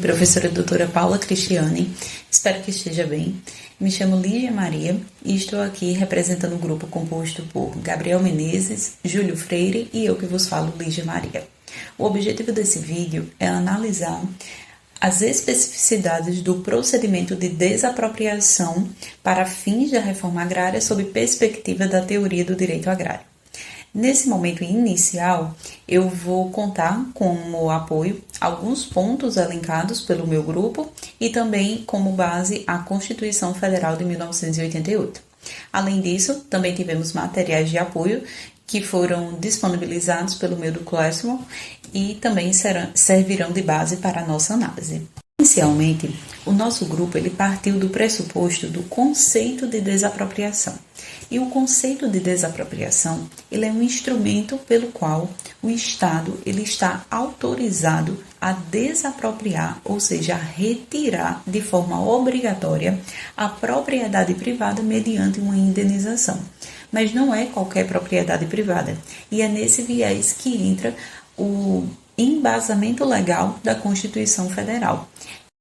professora doutora Paula Cristiane, espero que esteja bem. Me chamo Lígia Maria e estou aqui representando o grupo composto por Gabriel Menezes, Júlio Freire e eu que vos falo, Lígia Maria. O objetivo desse vídeo é analisar as especificidades do procedimento de desapropriação para fins da reforma agrária sob perspectiva da teoria do direito agrário. Nesse momento inicial, eu vou contar como apoio alguns pontos elencados pelo meu grupo e também como base a Constituição Federal de 1988. Além disso, também tivemos materiais de apoio que foram disponibilizados pelo meu Classroom e também servirão de base para a nossa análise. Inicialmente, o nosso grupo partiu do pressuposto do conceito de desapropriação. E o conceito de desapropriação é um instrumento pelo qual o Estado está autorizado a desapropriar, ou seja, a retirar de forma obrigatória a propriedade privada mediante uma indenização. Mas não é qualquer propriedade privada, e é nesse viés que entra o embasamento legal da Constituição Federal.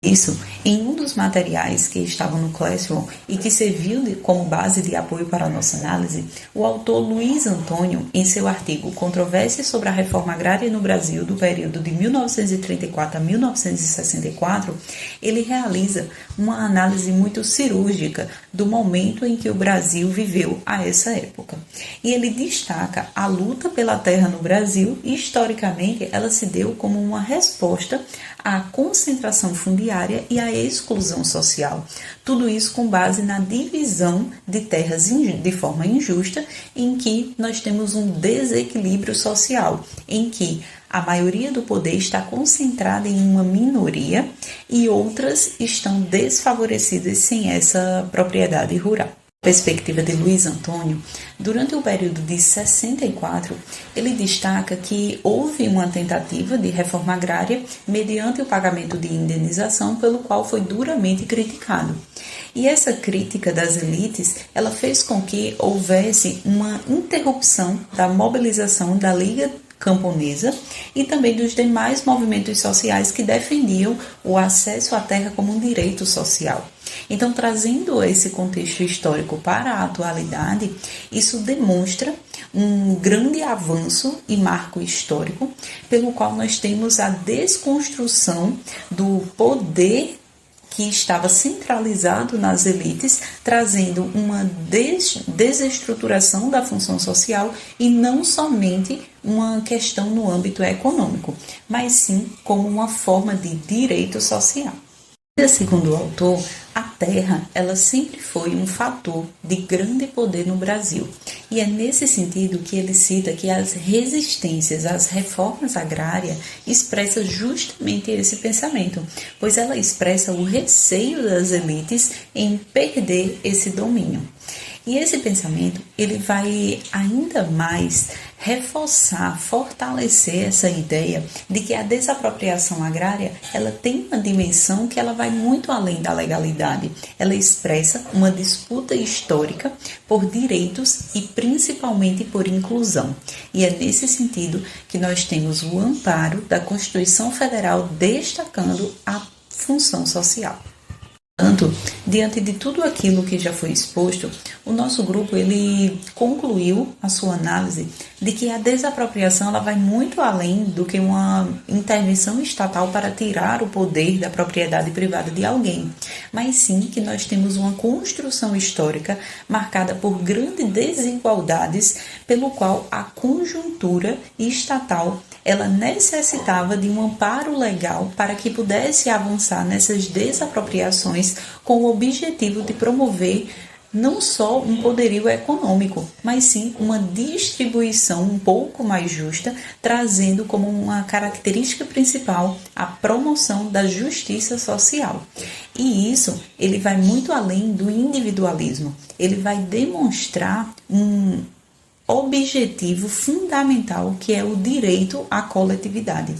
Isso, em um dos materiais que estavam no Classroom e que serviu como base de apoio para a nossa análise, o autor Luiz Antônio, em seu artigo Controvérsias sobre a Reforma Agrária no Brasil do período de 1934 a 1964, ele realiza uma análise muito cirúrgica do momento em que o Brasil viveu a essa época. E ele destaca a luta pela terra no Brasil e, historicamente, ela se deu como uma resposta à concentração fundiária e à exclusão social. Tudo isso com base na divisão de terras de forma injusta, em que nós temos um desequilíbrio social, em que a maioria do poder está concentrada em uma minoria e outras estão desfavorecidas sem essa propriedade rural. Perspectiva de Luiz Antônio, durante o período de 64, ele destaca que houve uma tentativa de reforma agrária mediante o pagamento de indenização, pelo qual foi duramente criticado. E essa crítica das elites, ela fez com que houvesse uma interrupção da mobilização da Liga Camponesa e também dos demais movimentos sociais que defendiam o acesso à terra como um direito social. Então, trazendo esse contexto histórico para a atualidade, isso demonstra um grande avanço e marco histórico, pelo qual nós temos a desconstrução do poder que estava centralizado nas elites, trazendo uma desestruturação da função social e não somente uma questão no âmbito econômico, mas sim como uma forma de direito social. Segundo o autor, a terra ela sempre foi um fator de grande poder no Brasil. E é nesse sentido que ele cita que as resistências às reformas agrárias expressam justamente esse pensamento, pois ela expressa o receio das elites em perder esse domínio. E esse pensamento, ele vai ainda mais reforçar, fortalecer essa ideia de que a desapropriação agrária, ela tem uma dimensão que ela vai muito além da legalidade. Ela expressa uma disputa histórica por direitos e principalmente por inclusão. E é nesse sentido que nós temos o amparo da Constituição Federal destacando a função social. Portanto, diante de tudo aquilo que já foi exposto, o nosso grupo ele concluiu a sua análise de que a desapropriação ela vai muito além do que uma intervenção estatal para tirar o poder da propriedade privada de alguém, mas sim que nós temos uma construção histórica marcada por grandes desigualdades, pelo qual a conjuntura estatal ela necessitava de um amparo legal para que pudesse avançar nessas desapropriações com o objetivo de promover não só um poderio econômico, mas sim uma distribuição um pouco mais justa, trazendo como uma característica principal a promoção da justiça social. E isso ele vai muito além do individualismo, ele vai demonstrar um objetivo fundamental que é o direito à coletividade.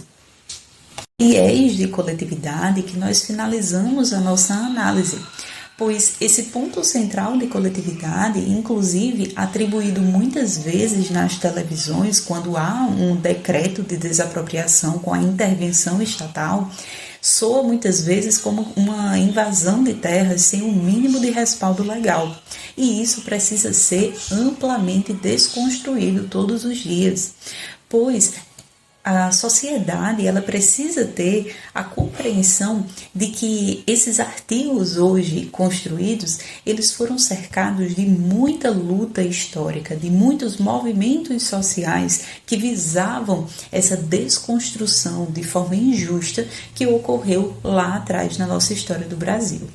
E é de coletividade que nós finalizamos a nossa análise, pois esse ponto central de coletividade, inclusive atribuído muitas vezes nas televisões, quando há um decreto de desapropriação com a intervenção estatal, soa muitas vezes como uma invasão de terras sem um mínimo de respaldo legal. E isso precisa ser amplamente desconstruído todos os dias, pois a sociedade ela precisa ter a compreensão de que esses artigos hoje construídos, eles foram cercados de muita luta histórica, de muitos movimentos sociais que visavam essa desconstrução de forma injusta que ocorreu lá atrás na nossa história do Brasil.